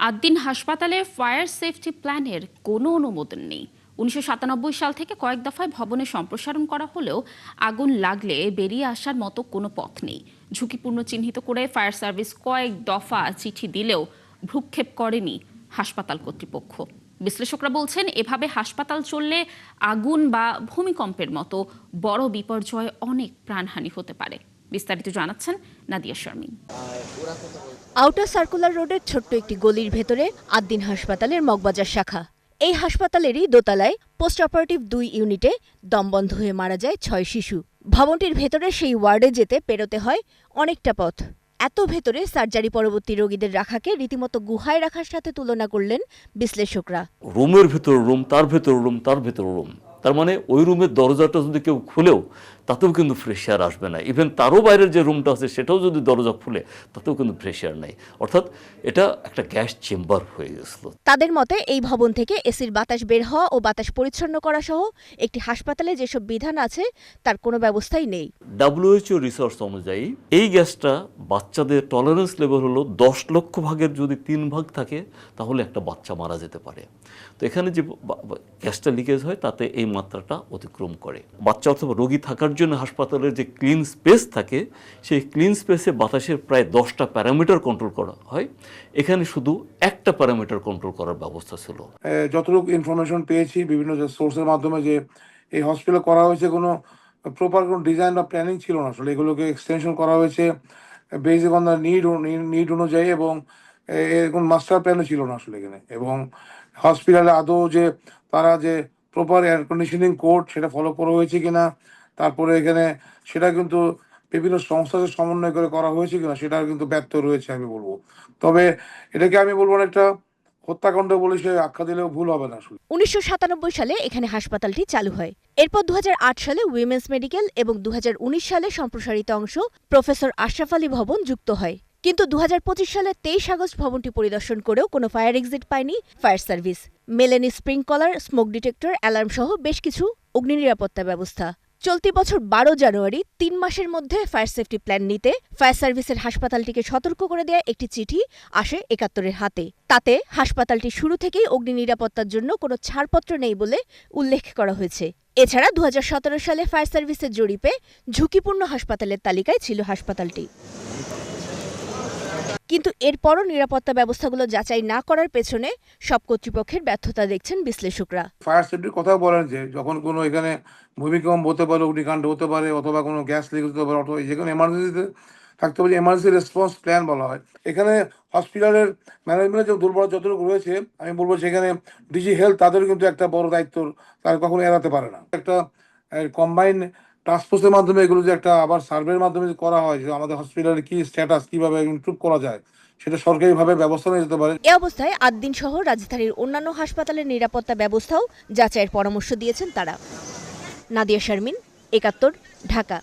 আদ্দিন হাসপাতালে fire safety প্ল্যানের কোনো অনুমোদন নেই। 1997 সাল থেকে কয়েক দফায় ভবনে সম্প্রসারণ করা হলেও আগুন লাগলে বেরিয়ে আসার মতো কোনো পথ নেই। ঝুঁকিপূর্ণ চিহ্নিত করে ফায়ার সার্ভিস কয়েক দফা চিঠি দিলেও ভ্রুক্ষেপ করেনি হাসপাতাল কর্তৃপক্ষ। বিশ্লেষকরা বলছেন, এভাবে হাসপাতাল চললে আগুন বা ভূমিকম্পের মতো বড় বিপর্যয় অনেক প্রাণহানি হতে পারে। বিস্তারিত জানাচ্ছেন নাদিয়া শারমিন। আউটার সার্কুলার রোডের ছোট্ট একটি গলির ভেতরে আদ্দিন হাসপাতালের মগবাজার শাখা। এই হাসপাতালেরই দোতলায় পোস্ট অপারেটিভ 2 ইউনিটে দমবন্ধ হয়ে মারা যায় 6 শিশু। ভবনটির ভেতরে সেই ওয়ার্ডে যেতে পেরোতে হয় অনেকটা পথ। এত ভেতরে সার্জারি পরবর্তী রোগীদের রাখাকে রীতিমতো গুহায় রাখার সাথে তুলনা করলেন বিশ্লেষকরা। রুমের ভেতর রুম, তার ভেতর রুম, তার ভেতর রুম, তার মানে ওই রুমের দরজাটা যদি কেউ খুলেও তাতেও কিন্তু ফ্রেশ এয়ার আসবে না। ইভেন তারও বাইরের যে রুমটা আছে সেটাও যদি দরজা খুলে তাতেও কিন্তু ফ্রেশ এয়ার নেই। অর্থাৎ এটা একটা গ্যাস চেম্বার হয়ে গেছিল। তাদের মতে এই ভবন থেকে এসির বাতাস বের হওয়া ও বাতাস পরিচ্ছন্ন করা সহ একটি হাসপাতালে যেসব বিধান আছে তার কোনো ব্যবস্থাই নেই। WHO রিসার্চ অনুযায়ী এই গ্যাসটা বাচ্চাদের টলারেন্স লেভেল হলো 10 লক্ষ ভাগের যদি 3 ভাগ থাকে তাহলে একটা বাচ্চা মারা যেতে পারে। তো এখানে যে গ্যাসটা লিকেজ হয় তাতে এই মাত্রাটা অতিক্রম করে। বাচ্চা অথবা রোগী থাকার জন্য হাসপাতালের যে ক্লিন স্পেস থাকে সেই ক্লিন স্পেসে বাতাসের প্রায় 10টা প্যারামিটার কন্ট্রোল করা হয়। এখানে শুধু একটা প্যারামিটার কন্ট্রোল করার ব্যবস্থা ছিল। যতটুকু ইনফরমেশন পেয়েছি বিভিন্ন যে সোর্সের মাধ্যমে, যে এই হসপিটাল করা হয়েছে কোনো প্রপার কোনো ডিজাইন বা প্ল্যানিং ছিল না। আসলে এগুলোকে এক্সটেনশন করা হয়েছে বেসিক অন দ্য নিড অনুযায়ী, এবং এরকম মাস্টার প্ল্যানও ছিল না আসলে এখানে। এবং হসপিটালে আদৌ যে তারা যে প্রপার এয়ার কন্ডিশনিং কোড সেটা ফলো করা হয়েছে কিনা, তারপরে এখানে সেটা কিন্তু বিভিন্ন সংস্থাকে সমন্বয় করে করা হয়েছে কিনা সেটা কিন্তু ব্যর্থ রয়েছে আমি বলবো। তবে এটাকে আমি বলবো একটা হত্যাকাণ্ড বলে সে আখ্যা দিলেও ভুল হবে না। 1997 সালে এখানে হাসপাতালটি চালু হয়। এরপর 2008 সালে উইমেন্স মেডিকেল এবং 2019 সালে সম্প্রসারিত অংশ প্রফেসর আশরাফ আলী ভবন যুক্ত হয়। কিন্তু 2025 সালে 23 আগস্ট ভবনটি পরিদর্শন করেও কোনো ফায়ার এক্সিট পায়নি ফায়ার সার্ভিস। মেলেনি স্প্রিংকলার, স্মোক ডিটেক্টর, অ্যালার্ম সহ বেশ কিছু অগ্নি নিরাপত্তা ব্যবস্থা। চলতি বছর 12 জানুয়ারি 3 মাসের মধ্যে ফায়ার সেফটি প্ল্যান নিতে ফায়ার সার্ভিসের হাসপাতালটিকে সতর্ক করে দেয়া একটি চিঠি আসে 71-এর হাতে। তাতে হাসপাতালটি শুরু থেকেই অগ্নি নিরাপত্তার জন্য কোনো ছাড়পত্র নেই বলে উল্লেখ করা হয়েছে। এছাড়া 2017 সালে ফায়ার সার্ভিসের জরিপে ঝুঁকিপূর্ণ হাসপাতালের তালিকায় ছিল হাসপাতালটি। কিন্তু এরপরও নিরাপত্তা ব্যবস্থাগুলো যাচাই না করার পেছনে সব কর্তৃপক্ষের ব্যর্থতা দেখছেন বিশ্লেষকরা। ফায়ার সেফটির কথা বলেন যে যখন কোনো এখানে ভূমিকম্প হতে পারে, অগ্নিকাণ্ড হতে পারে, অথবা কোনো গ্যাস লিক হতে পারে, অথবা যে কোনো এমার্জেন্সিতে থাকতে পারে, এমার্জেন্সি রেসপন্স প্ল্যান বলা হয়। এখানে হসপিটালের ম্যানেজমেন্টের যে দুর্বল যতটুকু রয়েছে আমি বলবো সেখানে ডিজি হেলথ তাদেরও কিন্তু একটা বড় দায়িত্ব তারা কখনো এড়াতে পারে না। একটা কম্বাইন টাস্কফোর্সের মাধ্যমে এগুলো যে একটা আবার সার্ভের মাধ্যমে করা হয় যে আমাদের হসপিটালের কি স্ট্যাটাস কিভাবে ইমপ্রুভ করা যায় সেটা সরকারিভাবে ব্যবস্থা নিয়ে যেতে পারে। এ অবস্থায় আদ্দিন সহ রাজধানীর অন্যান্য হাসপাতালের নিরাপত্তা ব্যবস্থাও যাচাইয়ের পরামর্শ দিয়েছেন তারা। নাদিয়া শারমিন, 71, ঢাকা।